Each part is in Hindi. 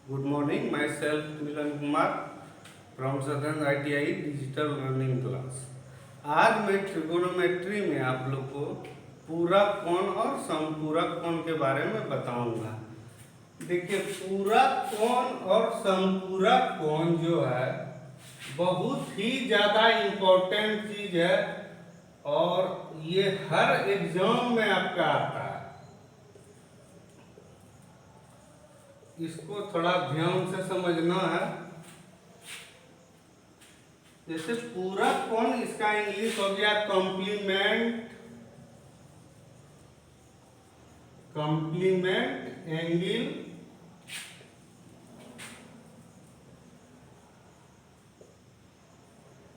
Good morning, myself Milan Kumar from Southern ITI digital learning class. आज मैं ट्रिगोनोमेट्री में आप लोग को पूरक कोण और समपूरक कोण के बारे में बताऊंगा। देखिए, पूरक कोण और समपूरक कोण जो है बहुत ही ज़्यादा इम्पोर्टेंट चीज़ है और ये हर एग्जाम में आपका आता है। इसको थोड़ा ध्यान से समझना है। जैसे पूरक कोण, इसका इंग्लिश हो गया कॉम्प्लीमेंट एंगल।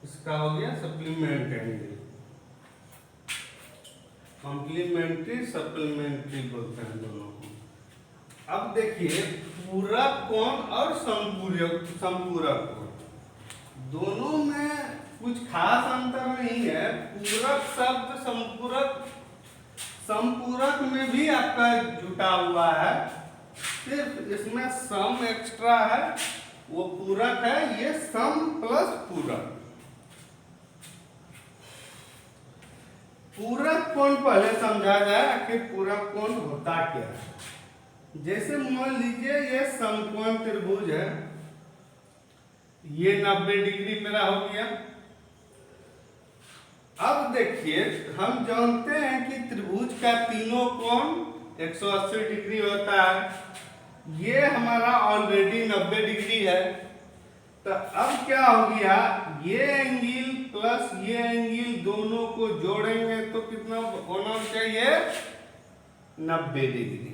इसका हो गया सप्लीमेंट एंगल। कॉम्प्लीमेंट्री सप्लीमेंट्री बोलते हैं दोनों को। अब देखिए, पूरक कोण और समपूरक कोण दोनों में कुछ खास अंतर नहीं है। पूरक शब्द समपूरक में भी आपका जुटा हुआ है, सिर्फ इसमें सम एक्स्ट्रा है। वो पूरक है, ये सम प्लस पूरक। पूरक कोण पहले समझा जाए आखिर पूरक कोण होता क्या है। जैसे मान लीजिए ये समकोण त्रिभुज है, ये 90 डिग्री मेरा हो गया। अब देखिए, हम जानते हैं कि त्रिभुज का तीनों कोण 180 डिग्री होता है। ये हमारा ऑलरेडी 90 डिग्री है। तो अब क्या हो गया, ये एंगल प्लस ये एंगल दोनों को जोड़ेंगे तो कितना होना चाहिए, 90 डिग्री।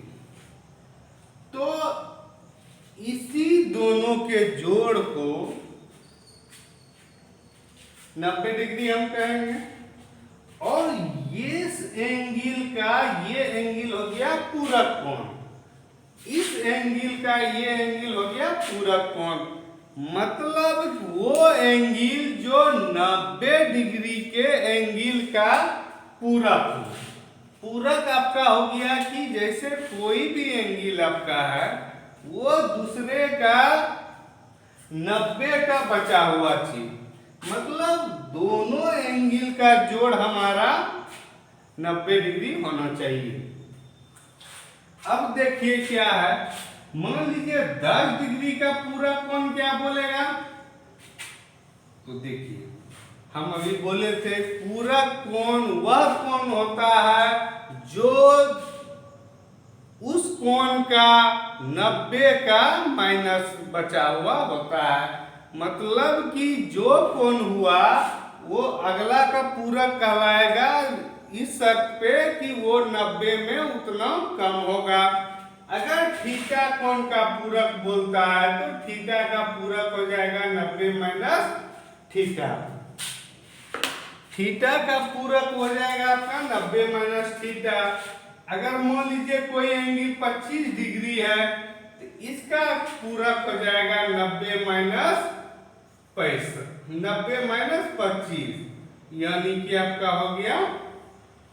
तो इसी दोनों के जोड़ को 90 डिग्री हम कहेंगे। और ये एंगल हो गया पूरक कोण। इस एंगल का ये एंगल हो गया पूरक कोण। मतलब वो एंगल जो 90 डिग्री के एंगल का पूरक हो। पूरक आपका हो गया कि जैसे कोई भी एंगल आपका है वो दूसरे का 90 का बचा हुआ चीज, मतलब दोनों एंगल का जोड़ हमारा 90 डिग्री होना चाहिए। अब देखिए क्या है, मान लीजिए 10 डिग्री का पूरक कोण क्या बोलेगा। तो देखिए, हम अभी बोले थे पूरक कोण वह कोण होता है जो उस कोण का 90 का माइनस बचा हुआ होता है। मतलब कि जो कोण हुआ वो अगला का पूरक कहलाएगा, इस शर्त पे कि वो 90 में उतना कम होगा। अगर थीटा कोण का पूरक बोलता है तो थीटा का पूरक हो जाएगा 90 माइनस थीटा। थीटा का पूरक हो जाएगा आपका 90 माइनस थीटा। अगर मान लीजिए कोई एंगल 25 डिग्री है तो इसका पूरक हो जाएगा 90 माइनस 65, 90 माइनस 25, यानी कि आपका हो गया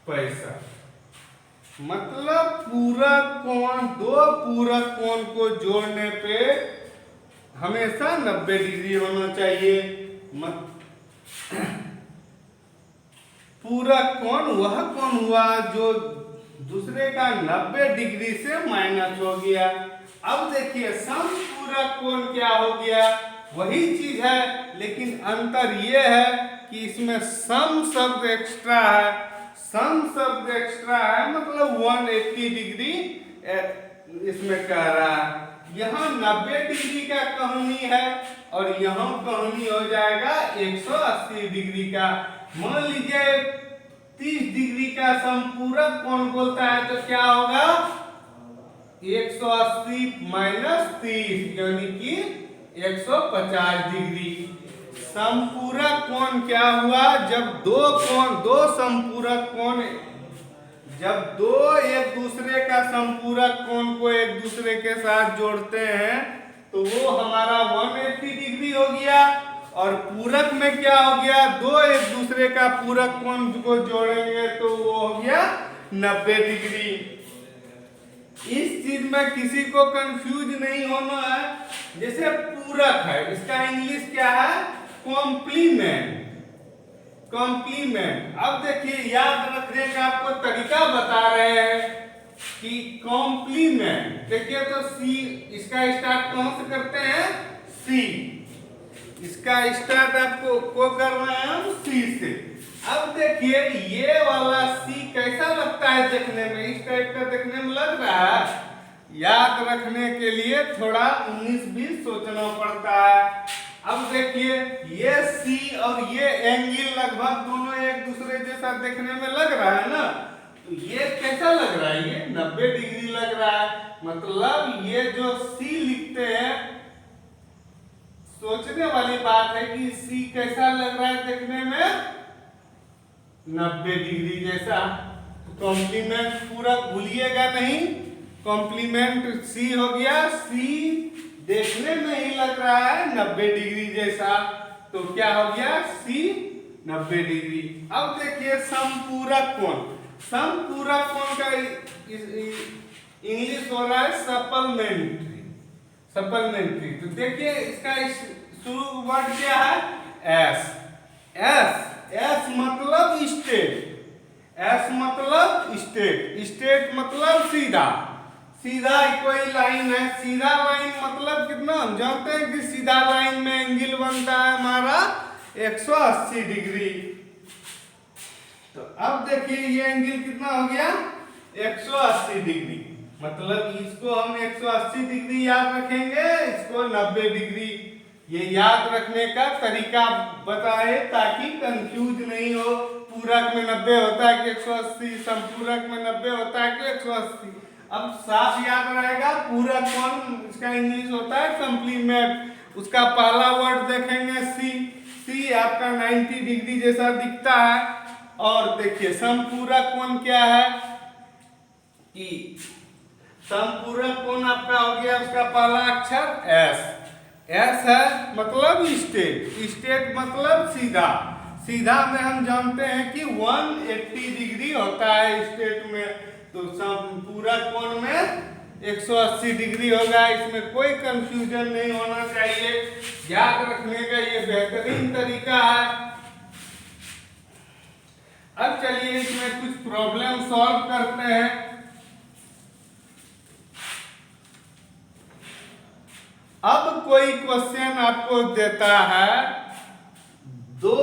65। मतलब पूरक कोण, दो पूरक कोण को जोड़ने पे हमेशा 90 डिग्री होना चाहिए। पूरक कोण वह कोण हुआ जो दूसरे का 90 डिग्री से माइनस हो गया। अब देखिए, समपूरक कोण क्या हो गया, वही चीज है लेकिन अंतर यह है कि इसमें सम शब्द एक्स्ट्रा है। सम शब्द एक्स्ट्रा है मतलब 180 डिग्री इसमें कह रहा है। यहाँ 90 डिग्री का कहानी है और यहाँ कहानी हो जाएगा 180 डिग्री का। मान लीजिए 30 डिग्री का समपूरक कोण बोलता है तो क्या होगा, 180 माइनस 30 यानी कि 150 डिग्री। समपूरक कोण क्या हुआ, जब दो समपूरक कोण, जब दो एक दूसरे का समपूरक कोण को एक दूसरे के साथ जोड़ते हैं तो वो हमारा 180 डिग्री हो गया। और पूरक में क्या हो गया, दो एक दूसरे का पूरक कोण को जोड़ेंगे तो वो हो गया 90 डिग्री। इस चीज में किसी को कंफ्यूज नहीं होना है। जैसे पूरक है, इसका इंग्लिश क्या है? कॉम्प्लीमेंट। कॉम्प्लीमेंट। अब देखिए, याद रखने का आपको तरीका बता रहे हैं कि कॉम्प्लीमेंट। देखिए तो सी, इसका स्टार्ट कौन से करते हैं? सी। इसका स्टार्ट आपको को करना है हम सी से। अब देखिए ये वाला सी कैसा लगता है देखने में? इस टाइप का देखने में लग रहा है। याद रखने के लिए थोड़ा 19-20 सोचना पड़ता है। अब देखिए ये सी और ये एंगल लगभग दोनों एक दूसरे जैसा देखने में लग रहा है ना। तो ये कैसा लग रहा है? ये 90 डिग्री लग रहा है। मतलब ये जो सी लिखते हैं, सोचने वाली बात है कि सी कैसा लग रहा है देखने में? 90 डिग्री जैसा। तो कॉम्प्लीमेंट पूरा भूलिएगा नहीं। कॉम्प्लीमेंट सी हो गया। सी देखने में ही लग रहा है 90 डिग्री जैसा, तो क्या हो गया? सी 90 डिग्री। अब देखिए समपूरक कोण। समपूरक कोण का इंग्लिश हो रहा है सप्लीमेंट्री। सप्लीमेंट्री। तो देखिए इसका शुरू वर्ड क्या है? एस। एस। एस मतलब स्टेट। एस मतलब स्टेट। स्टेट मतलब सीधा। सीधा कोई लाइन है। सीधा लाइन मतलब कितना? हम जानते हैं कि सीधा लाइन में एंगल बनता है हमारा 180 डिग्री। तो अब देखिए ये एंगल कितना हो गया? 180 डिग्री। मतलब इसको हम 180 डिग्री याद रखेंगे, इसको 90 डिग्री। ये याद रखने का तरीका बताए ताकि कंफ्यूज नहीं हो। पूरक में 90 होता है कि 180, संपूरक में 90 होता है कि 180। अब साफ याद रहेगा। पूरक कोण, इसका इंग्लिश होता है कॉम्प्लीमेंट। उसका पहला वर्ड देखेंगे सी। सी आपका 90 डिग्री जैसा दिखता है। और देखिए संपूरक कोण क्या है कि संपूरक कोण आपका हो गया, उसका पहला अक्षर एस। एस है मतलब स्टेट। स्टेट मतलब सीधा। सीधा में हम जानते हैं कि 180 डिग्री होता है स्टेट में। तो संपूरक कोण में 180 डिग्री होगा। इसमें कोई कंफ्यूजन नहीं होना चाहिए। याद रखने का ये बेहतरीन तरीका है। अब चलिए इसमें कुछ प्रॉब्लम सॉल्व करते हैं। अब कोई क्वेश्चन आपको देता है, दो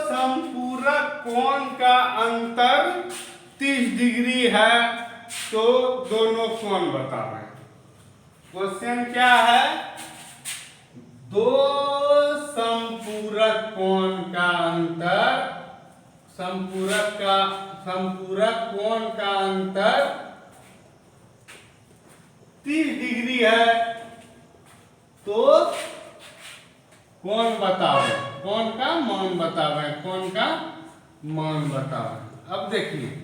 संपूरक कोण का अंतर 30 डिग्री है, तो दोनों कोण बताओ। क्वेश्चन क्या है? दो संपूरक कोण का अंतर, संपूरक कोण का अंतर 30 डिग्री है, तो कोण बताओ। कोण का मान बताओ। कोण का मान बताओ। अब देखिए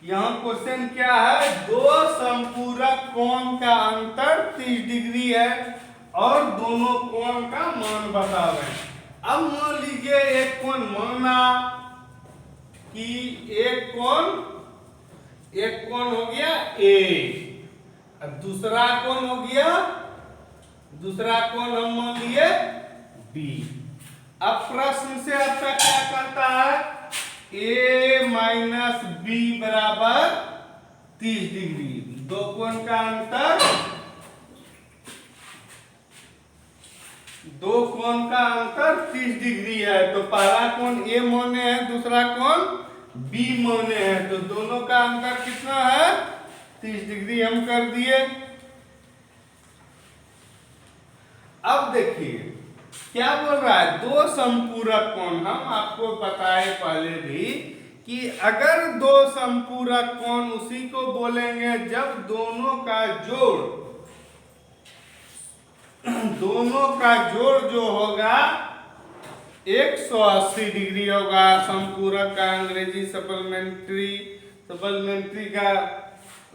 यहां क्वेश्चन क्या है? दो संपूरक कोण का अंतर 30 डिग्री है और दोनों कोण का मान बताओ। अब मान लीजिए एक कोण माना कि एक कोण हो गया ए, अब दूसरा कोण हो गया, दूसरा कोण हम मान लिए बी। अब प्रश्न से आपका क्या करता है? ए माइनस बी बराबर 30 डिग्री। दो कोण का अंतर, दो कोण का अंतर 30 डिग्री है। तो पहला कोण ए माने है, दूसरा कोण बी माने है। तो दोनों का अंतर कितना है? 30 डिग्री हम कर दिए। अब देखिए क्या बोल रहा है? दो संपूरक कोण। हम आपको बताए पहले भी कि अगर दो संपूरक कोण उसी को बोलेंगे जब दोनों का जोड़ जो होगा 180 डिग्री होगा। संपूरक का अंग्रेजी सप्लीमेंट्री का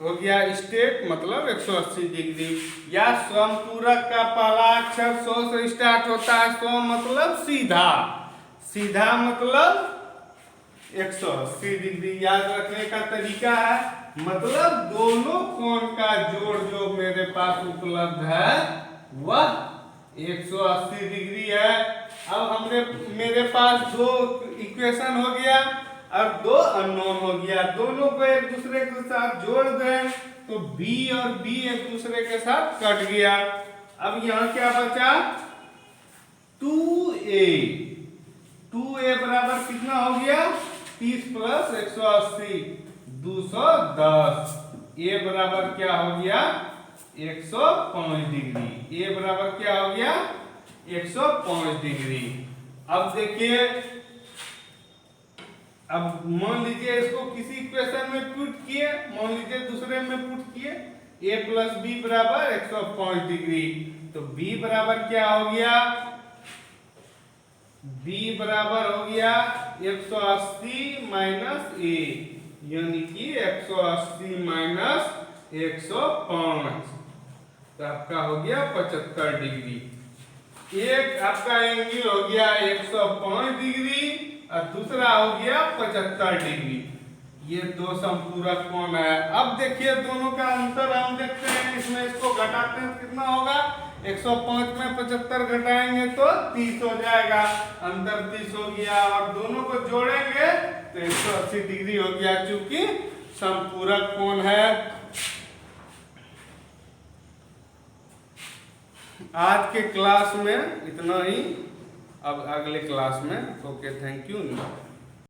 हो गया स्टेट मतलब 180 डिग्री। या संपूरक का पहला अक्षर 100 से स्टार्ट होता है। 100 मतलब सीधा। सीधा मतलब 180 डिग्री। याद रखने का तरीका है, मतलब दोनों कोण का जोड़ जो मेरे पास उपलब्ध है वह 180 डिग्री है। अब मेरे पास दो इक्वेशन हो गया और दो अननोन हो गया, दोनों को एक दूसरे के साथ जोड़ दें तो b और b एक दूसरे के साथ कट गया। अब यहाँ क्या बचा, 2a। 2a बराबर कितना हो गया, 30 प्लस 180 210। a बराबर क्या हो गया, 105 डिग्री। a बराबर क्या हो गया, 105 डिग्री। अब देखिए, अब मान लीजिए इसको किसी इक्वेशन में पुट किए, मान लीजिए दूसरे में पुट किए, a प्लस बी बराबर 105 डिग्री। तो b बराबर क्या हो गया, b बराबर हो गया 180 माइनस a, यानी कि 180 माइनस 105, तो आपका हो गया 75 डिग्री। एक आपका एंगल हो गया 105 डिग्री और दूसरा हो गया 75 डिग्री। ये दो समपूरक कोण है। अब देखिए दोनों का अंतर हम देखते हैं, इसमें इसको घटाते हैं कितना होगा, 105 में 75 घटाएंगे तो 30 हो जाएगा, अंतर 30 हो गया, और दोनों को जोड़ेंगे तो 180 डिग्री हो गया, चूंकि समपूरक कोण है। आज के क्लास में इतना ही, अब अगले क्लास में। Okay, thank you.